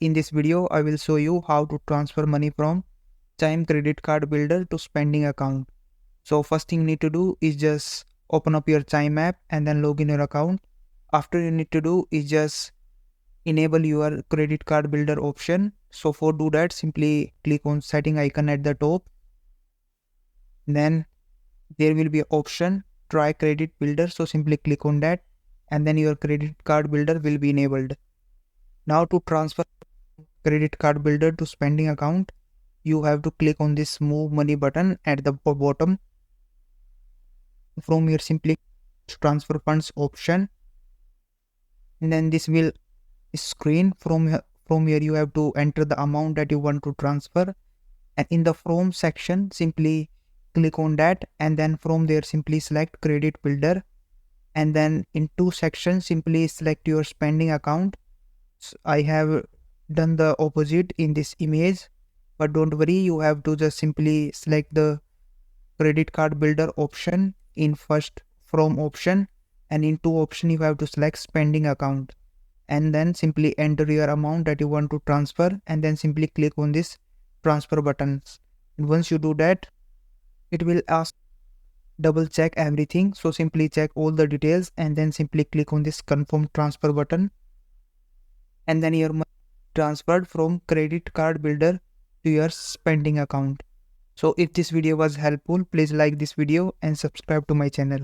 In this video, I will show you how to transfer money from Chime credit card builder to spending account. So first thing you need to do is just open up your Chime app and then log in your account. After you need to do is just enable your credit card builder option. So for do that, simply click on setting icon at the top. Then there will be an option try credit builder. So simply click on that and then your credit card builder will be enabled. Now to transfer credit card builder to spending account, you have to click on this move money button at the bottom. From here simply transfer funds option, and then this will screen. From here you have to enter the amount that you want to transfer, and in the from section simply click on that, and then from there simply select credit builder, and then in two sections simply select your spending account. So I have done the opposite in this image, but don't worry, you have to just simply select the credit card builder option in first from option, and in two option you have to select spending account, and then simply enter your amount that you want to transfer, and then simply click on this transfer buttons. And once you do that, it will ask double check everything, so simply check all the details and then simply click on this confirm transfer button, and then your money transferred from credit card builder to your spending account. So if this video was helpful, please like this video and subscribe to my channel.